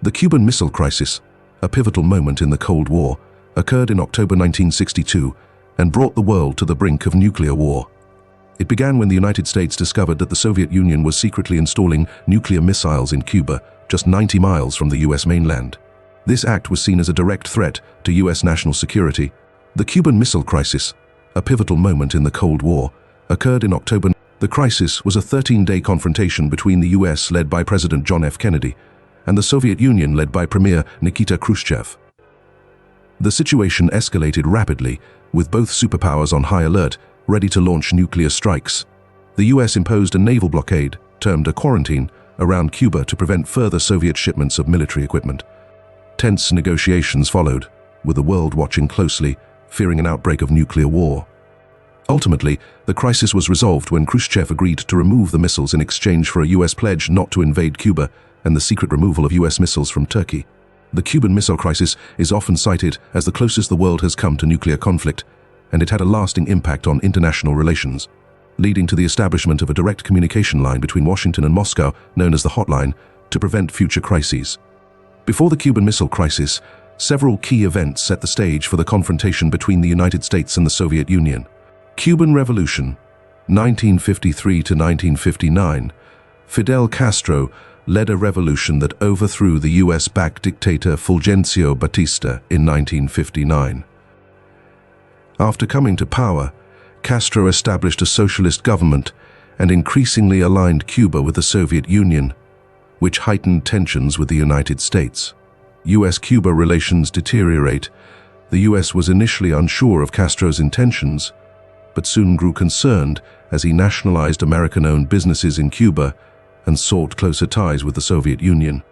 The Cuban Missile Crisis, a pivotal moment in the Cold War, occurred in October 1962 and brought the world to the brink of nuclear war. It began when the United States discovered that the Soviet Union was secretly installing nuclear missiles in Cuba, just 90 miles from the US mainland. This act was seen as a direct threat to US national security. The Cuban Missile Crisis, a pivotal moment in the Cold War, occurred in October. The crisis was a 13-day confrontation between the US, led by President John F. Kennedy, and the Soviet Union, led by Premier Nikita Khrushchev. The situation escalated rapidly, with both superpowers on high alert, ready to launch nuclear strikes. The US imposed a naval blockade, termed a quarantine, around Cuba to prevent further Soviet shipments of military equipment. Tense negotiations followed, with the world watching closely, fearing an outbreak of nuclear war. Ultimately, the crisis was resolved when Khrushchev agreed to remove the missiles in exchange for a US pledge not to invade Cuba and the secret removal of US missiles from Turkey. The Cuban Missile Crisis is often cited as the closest the world has come to nuclear conflict, and it had a lasting impact on international relations, leading to the establishment of a direct communication line between Washington and Moscow, known as the Hotline, to prevent future crises. Before the Cuban Missile Crisis, several key events set the stage for the confrontation between the United States and the Soviet Union. Cuban Revolution, 1953 to 1959. Fidel Castro led a revolution that overthrew the US-backed dictator Fulgencio Batista in 1959. After coming to power, Castro established a socialist government and increasingly aligned Cuba with the Soviet Union, which heightened tensions with the United States. US-Cuba relations deteriorate. The US was initially unsure of Castro's intentions, but soon grew concerned as he nationalized American-owned businesses in Cuba and sought closer ties with the Soviet Union.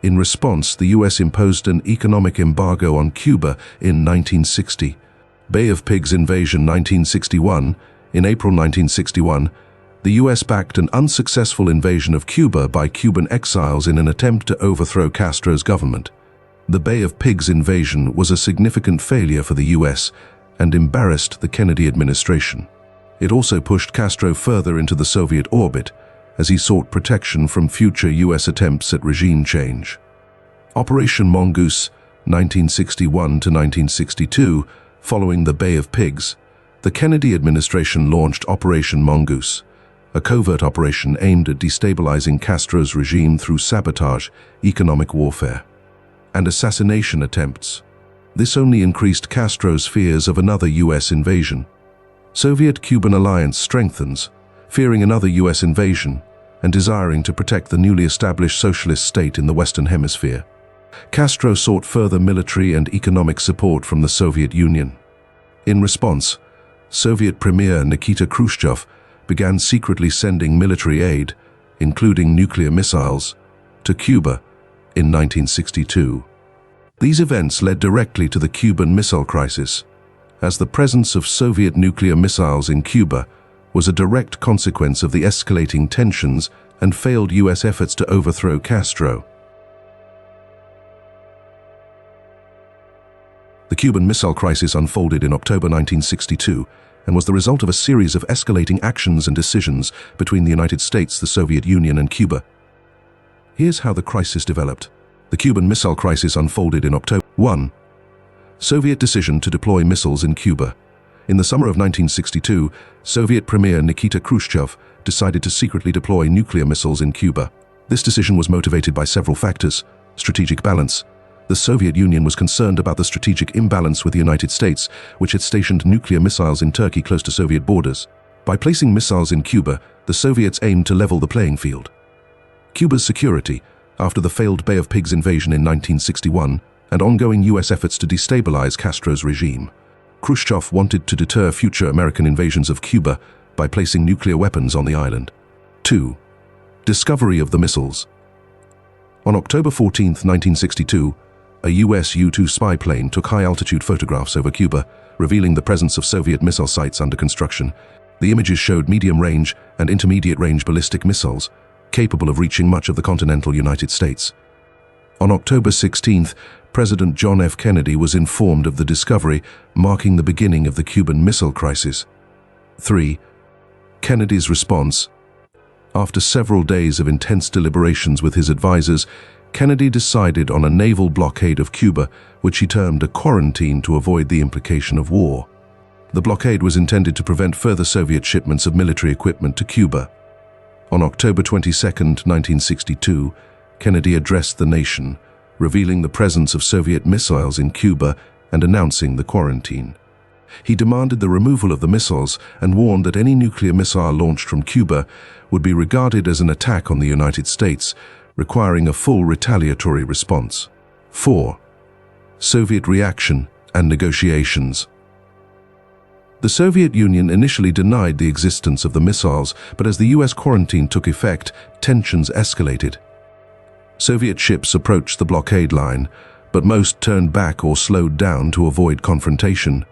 In response, the US imposed an economic embargo on Cuba in 1960. Bay of Pigs invasion 1961. In April 1961, the US backed an unsuccessful invasion of Cuba by Cuban exiles in an attempt to overthrow Castro's government. The Bay of Pigs invasion was a significant failure for the US and embarrassed the Kennedy administration. It also pushed Castro further into the Soviet orbit as he sought protection from future US attempts at regime change. Operation Mongoose, 1961 to 1962. Following the Bay of Pigs, the Kennedy administration launched Operation Mongoose, a covert operation aimed at destabilizing Castro's regime through sabotage, economic warfare, and assassination attempts. This only increased Castro's fears of another US invasion. Soviet-Cuban alliance strengthens, fearing another US invasion and desiring to protect the newly established socialist state in the Western Hemisphere. Castro sought further military and economic support from the Soviet Union. In response, Soviet Premier Nikita Khrushchev began secretly sending military aid, including nuclear missiles, to Cuba in 1962. These events led directly to the Cuban Missile Crisis, as the presence of Soviet nuclear missiles in Cuba was a direct consequence of the escalating tensions and failed US efforts to overthrow Castro. The Cuban Missile Crisis unfolded in October 1962 and was the result of a series of escalating actions and decisions between the United States, the Soviet Union, and Cuba. Here's how the crisis developed. The Cuban Missile Crisis unfolded in October. 1. Soviet decision to deploy missiles in Cuba. In the summer of 1962, Soviet Premier Nikita Khrushchev decided to secretly deploy nuclear missiles in Cuba. This decision was motivated by several factors. Strategic balance. The Soviet Union was concerned about the strategic imbalance with the United States, which had stationed nuclear missiles in Turkey close to Soviet borders. By placing missiles in Cuba, the Soviets aimed to level the playing field. Cuba's security. After the failed Bay of Pigs invasion in 1961 and ongoing US efforts to destabilize Castro's regime, Khrushchev wanted to deter future American invasions of Cuba by placing nuclear weapons on the island. 2. Discovery of the missiles. On October 14, 1962, a US U-2 spy plane took high-altitude photographs over Cuba, revealing the presence of Soviet missile sites under construction. The images showed medium-range and intermediate-range ballistic missiles, capable of reaching much of the continental United States. On October 16th, President John F. Kennedy was informed of the discovery, marking the beginning of the Cuban Missile Crisis. 3. Kennedy's response. After several days of intense deliberations with his advisors, Kennedy decided on a naval blockade of Cuba, which he termed a quarantine to avoid the implication of war. The blockade was intended to prevent further Soviet shipments of military equipment to Cuba. On October 22, 1962, Kennedy addressed the nation, revealing the presence of Soviet missiles in Cuba and announcing the quarantine. He demanded the removal of the missiles and warned that any nuclear missile launched from Cuba would be regarded as an attack on the United States, requiring a full retaliatory response. 4. Soviet reaction and negotiations. The Soviet Union initially denied the existence of the missiles, but as the US quarantine took effect, tensions escalated. Soviet ships approached the blockade line, but most turned back or slowed down to avoid confrontation.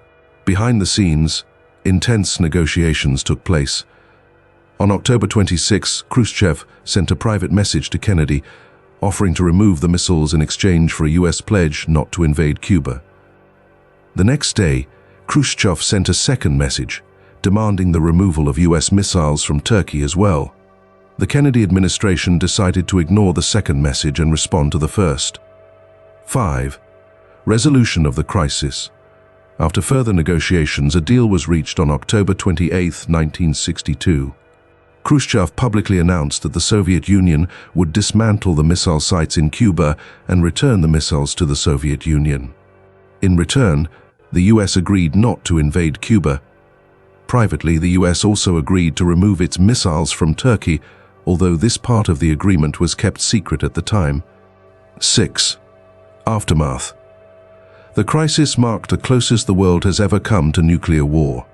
Behind the scenes, intense negotiations took place. On October 26, Khrushchev sent a private message to Kennedy, offering to remove the missiles in exchange for a US pledge not to invade Cuba. The next day, Khrushchev sent a second message, demanding the removal of US missiles from Turkey as well. The Kennedy administration decided to ignore the second message and respond to the first. 5. Resolution of the crisis. After further negotiations, a deal was reached on October 28, 1962. Khrushchev publicly announced that the Soviet Union would dismantle the missile sites in Cuba and return the missiles to the Soviet Union. In return, the US agreed not to invade Cuba. Privately, the US also agreed to remove its missiles from Turkey, although this part of the agreement was kept secret at the time. 6. Aftermath. The crisis marked the closest the world has ever come to nuclear war.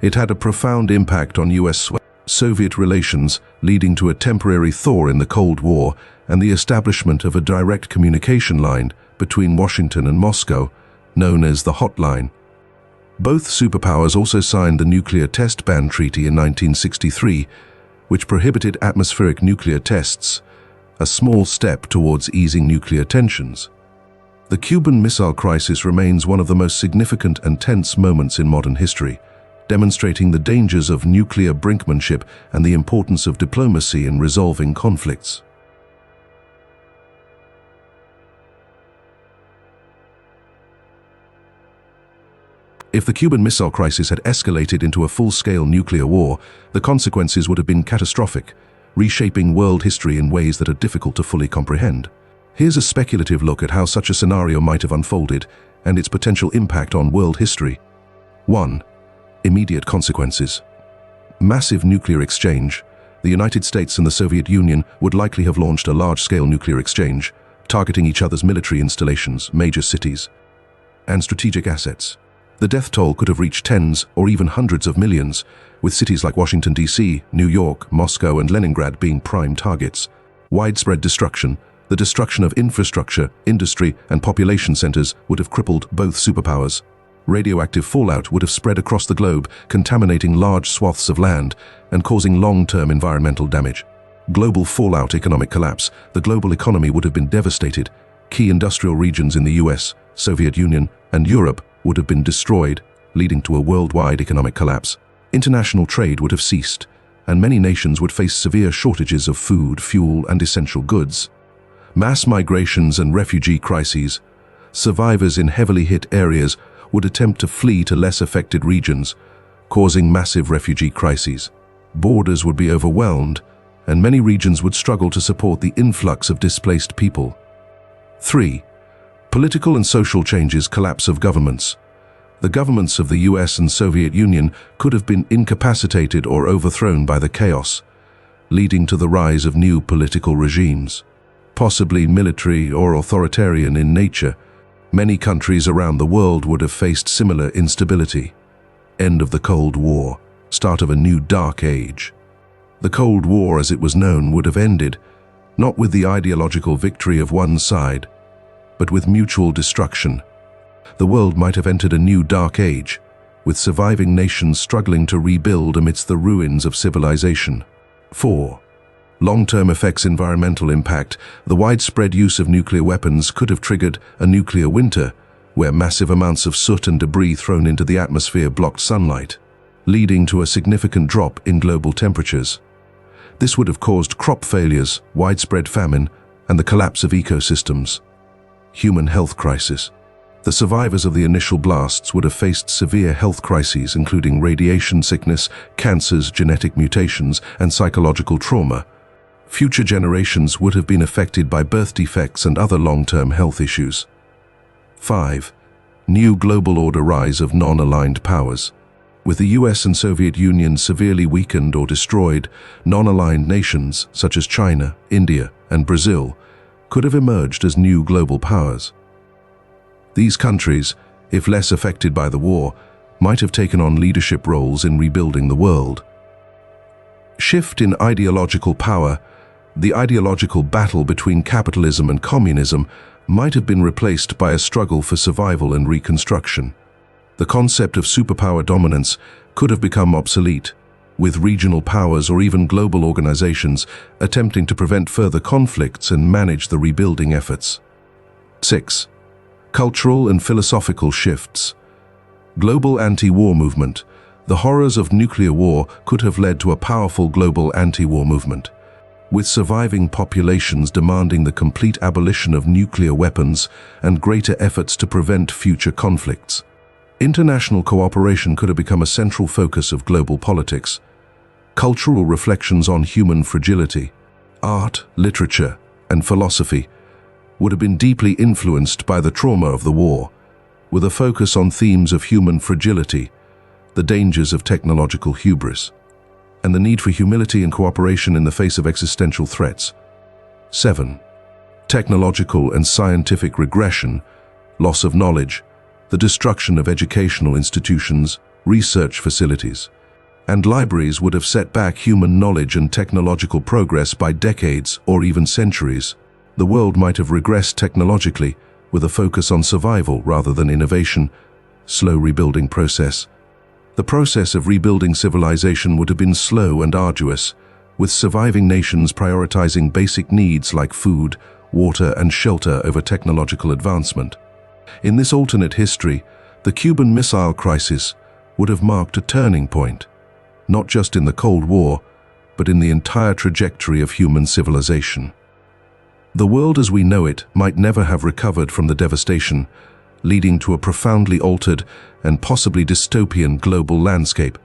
It had a profound impact on US-Soviet relations, leading to a temporary thaw in the Cold War and the establishment of a direct communication line between Washington and Moscow, known as the Hotline. Both superpowers also signed the Nuclear Test Ban Treaty in 1963, which prohibited atmospheric nuclear tests, a small step towards easing nuclear tensions. The Cuban Missile Crisis remains one of the most significant and tense moments in modern history, demonstrating the dangers of nuclear brinkmanship and the importance of diplomacy in resolving conflicts. If the Cuban Missile Crisis had escalated into a full-scale nuclear war, the consequences would have been catastrophic, reshaping world history in ways that are difficult to fully comprehend. Here's a speculative look at how such a scenario might have unfolded and its potential impact on world history. 1. Immediate consequences. Massive nuclear exchange. The United States and the Soviet Union would likely have launched a large-scale nuclear exchange, targeting each other's military installations, major cities, and strategic assets. The death toll could have reached tens or even hundreds of millions, with cities like Washington, D.C., New York, Moscow, and Leningrad being prime targets. Widespread destruction. The destruction of infrastructure, industry, and population centers would have crippled both superpowers. Radioactive fallout would have spread across the globe, contaminating large swaths of land and causing long-term environmental damage. Global fallout. Economic collapse. The global economy would have been devastated. Key industrial regions in the US, Soviet Union, and Europe would have been destroyed, leading to a worldwide economic collapse. International trade would have ceased, and many nations would face severe shortages of food, fuel, and essential goods. Mass migrations and refugee crises. Survivors in heavily hit areas would attempt to flee to less affected regions, causing massive refugee crises. Borders would be overwhelmed, and many regions would struggle to support the influx of displaced people. 3. Political and social changes. Collapse of governments. The governments of the US and Soviet Union could have been incapacitated or overthrown by the chaos, leading to the rise of new political regimes, possibly military or authoritarian in nature. Many countries around the world would have faced similar instability. End of the Cold War. Start of a new dark age. The Cold War, as it was known, would have ended, not with the ideological victory of one side, but with mutual destruction. The world might have entered a new dark age, with surviving nations struggling to rebuild amidst the ruins of civilization. 4. Long-term effects. Environmental impact. The widespread use of nuclear weapons could have triggered a nuclear winter, where massive amounts of soot and debris thrown into the atmosphere blocked sunlight, leading to a significant drop in global temperatures. This would have caused crop failures, widespread famine, and the collapse of ecosystems. Human health crisis. The survivors of the initial blasts would have faced severe health crises, including radiation sickness, cancers, genetic mutations, and psychological trauma. Future generations would have been affected by birth defects and other long-term health issues. 5. New global order rise of non-aligned powers. With the US and Soviet Union severely weakened or destroyed, non-aligned nations such as China, India, and Brazil could have emerged as new global powers. These countries, if less affected by the war, might have taken on leadership roles in rebuilding the world. Shift in ideological power. The ideological battle between capitalism and communism might have been replaced by a struggle for survival and reconstruction. The concept of superpower dominance could have become obsolete, with regional powers or even global organizations attempting to prevent further conflicts and manage the rebuilding efforts. 6. Cultural and philosophical shifts. Global anti-war movement. The horrors of nuclear war could have led to a powerful global anti-war movement, with surviving populations demanding the complete abolition of nuclear weapons and greater efforts to prevent future conflicts. International cooperation could have become a central focus of global politics. Cultural reflections on human fragility, art, literature, and philosophy would have been deeply influenced by the trauma of the war, with a focus on themes of human fragility, the dangers of technological hubris, and the need for humility and cooperation in the face of existential threats. 7. Technological and scientific regression, loss of knowledge, the destruction of educational institutions, research facilities, and libraries would have set back human knowledge and technological progress by decades or even centuries. The world might have regressed technologically, with a focus on survival rather than innovation. Slow rebuilding process. The process of rebuilding civilization would have been slow and arduous, with surviving nations prioritizing basic needs like food, water, and shelter over technological advancement. In this alternate history, the Cuban Missile Crisis would have marked a turning point, not just in the Cold War, but in the entire trajectory of human civilization. The world as we know it might never have recovered from the devastation, leading to a profoundly altered and possibly dystopian global landscape.